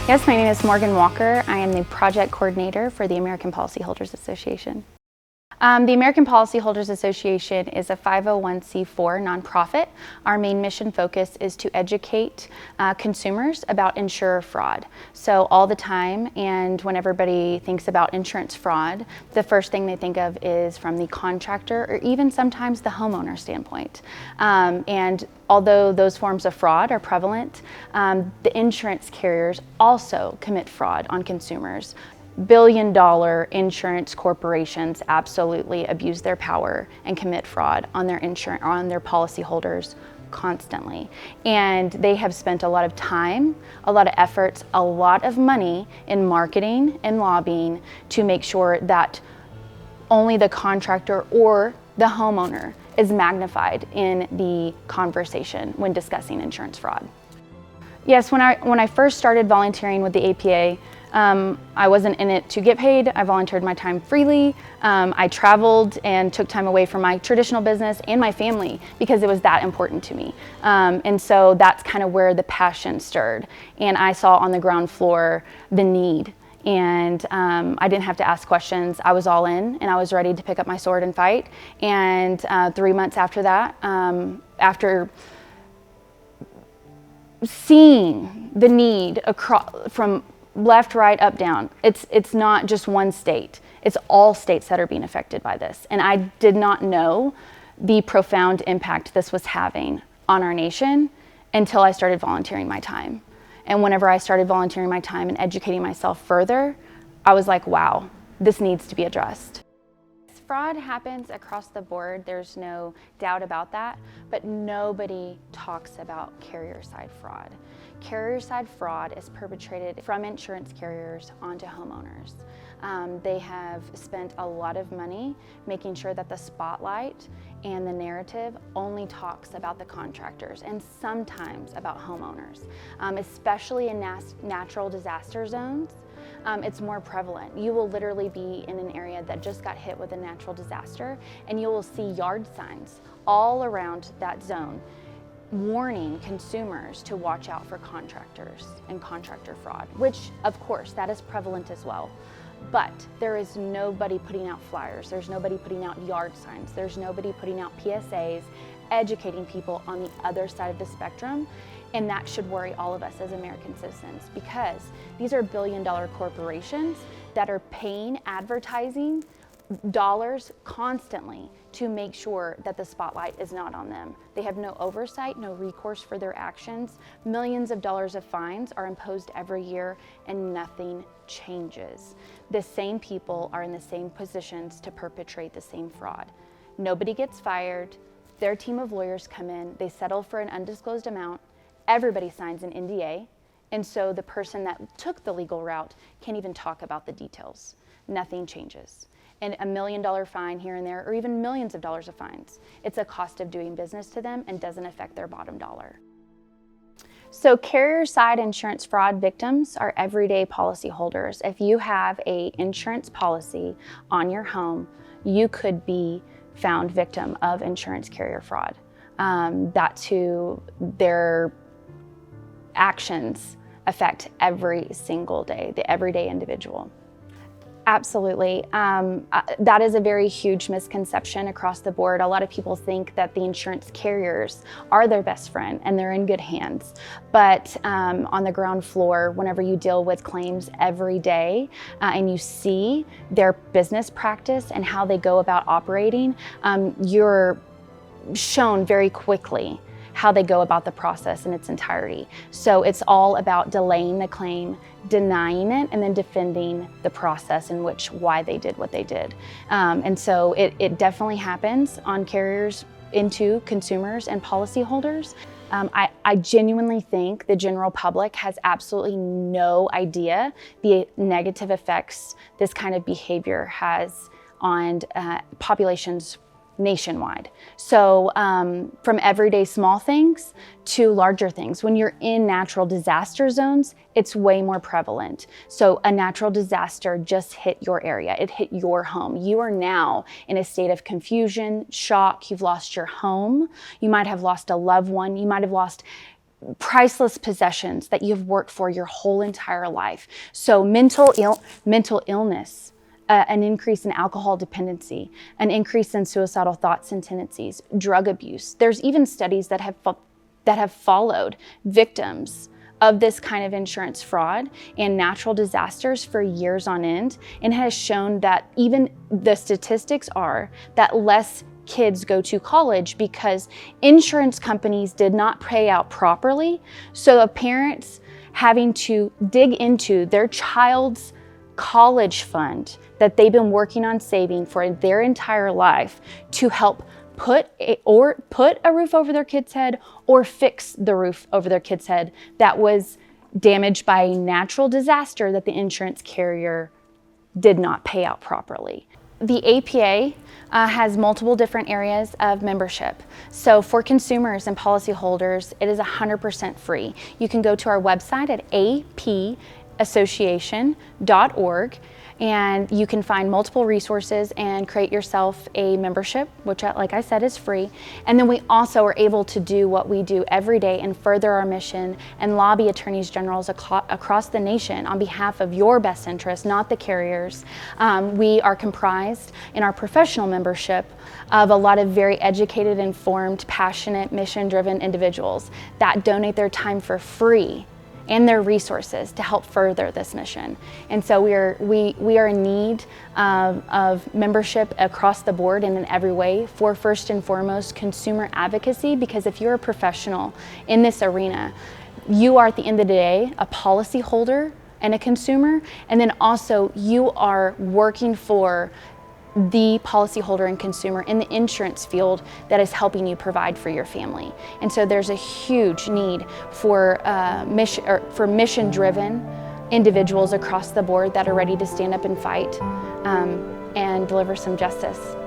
Yes, my name is Morgan Walker. I am the project coordinator for the American Policyholders Association. The American Policyholders Association is a 501c4 nonprofit. Our main mission focus is to educate consumers about insurer fraud. So all the time, and when everybody thinks about insurance fraud, the first thing they think of is from the contractor or even sometimes the homeowner standpoint. And although those forms of fraud are prevalent, the insurance carriers also commit fraud on consumers. Billion-dollar insurance corporations absolutely abuse their power and commit fraud on their policyholders constantly. And they have spent a lot of time, a lot of efforts, a lot of money in marketing and lobbying to make sure that only the contractor or the homeowner is magnified in the conversation when discussing insurance fraud. Yes, when I first started volunteering with the APA, I wasn't in it to get paid. I volunteered my time freely. I traveled and took time away from my traditional business and my family because it was that important to me. And so that's kind of where the passion stirred. And I saw on the ground floor the need. And I didn't have to ask questions. I was all in and I was ready to pick up my sword and fight. And 3 months after that, after seeing the need from left, right, up, down. It's not just one state. It's all states that are being affected by this. And I did not know the profound impact this was having on our nation until I started volunteering my time. And whenever I started volunteering my time and educating myself further, I was like, wow, this needs to be addressed. Fraud happens across the board, there's no doubt about that, but nobody talks about carrier-side fraud. Carrier-side fraud is perpetrated from insurance carriers onto homeowners. They have spent a lot of money making sure that the spotlight and the narrative only talks about the contractors and sometimes about homeowners, especially in natural disaster zones. It's more prevalent. You will literally be in an area that just got hit with a natural disaster and you will see yard signs all around that zone warning consumers to watch out for contractors and contractor fraud, which of course that is prevalent as well. But there is nobody putting out flyers, there's nobody putting out yard signs, there's nobody putting out PSAs, educating people on the other side of the spectrum. And that should worry all of us as American citizens because these are billion-dollar corporations that are paying advertising dollars constantly to make sure that the spotlight is not on them. They have no oversight, no recourse for their actions. Millions of dollars of fines are imposed every year and nothing changes. The same people are in the same positions to perpetrate the same fraud. Nobody gets fired. Their team of lawyers come in, they settle for an undisclosed amount. Everybody signs an NDA, and so the person that took the legal route can't even talk about the details. Nothing changes. And $1 million fine here and there, or even millions of dollars of fines, it's a cost of doing business to them and doesn't affect their bottom dollar. So carrier-side insurance fraud victims are everyday policyholders. If you have an insurance policy on your home, you could be found victim of insurance carrier fraud. That's who their actions affect every single day, the everyday individual. Absolutely. That is a very huge misconception across the board. A lot of people think that the insurance carriers are their best friend and they're in good hands. But on the ground floor, whenever you deal with claims every day and you see their business practice and how they go about operating, you're shown very quickly how they go about the process in its entirety. So it's all about delaying the claim, denying it, and then defending the process in which why they did what they did. And so it definitely happens on carriers into consumers and policyholders. I genuinely think the general public has absolutely no idea the negative effects this kind of behavior has on populations nationwide. So from everyday small things to larger things. When you're in natural disaster zones, it's way more prevalent. So a natural disaster just hit your area. It hit your home. You are now in a state of confusion, shock. You've lost your home. You might have lost a loved one. You might have lost priceless possessions that you've worked for your whole entire life. So mental illness, an increase in alcohol dependency, an increase in suicidal thoughts and tendencies, drug abuse. There's even studies that have followed victims of this kind of insurance fraud and natural disasters for years on end, and has shown that even the statistics are that less kids go to college because insurance companies did not pay out properly. So the parents having to dig into their child's college fund that they've been working on saving for their entire life to help put a roof over their kid's head or fix the roof over their kid's head that was damaged by a natural disaster that the insurance carrier did not pay out properly. The APA has multiple different areas of membership. So for consumers and policyholders, it is 100% free. You can go to our website at apassociation.org, and you can find multiple resources and create yourself a membership, which, like I said, is free. And then we also are able to do what we do every day and further our mission and lobby attorneys generals across the nation on behalf of your best interest, not the carriers. We are comprised in our professional membership of a lot of very educated, informed, passionate, mission-driven individuals that donate their time for free and their resources to help further this mission. And so we are in need of membership across the board and in every way for, first and foremost, consumer advocacy, because if you're a professional in this arena, you are at the end of the day a policyholder and a consumer, and then also you are working for the policyholder and consumer in the insurance field that is helping you provide for your family. And so there's a huge need for mission-driven individuals across the board that are ready to stand up and fight and deliver some justice.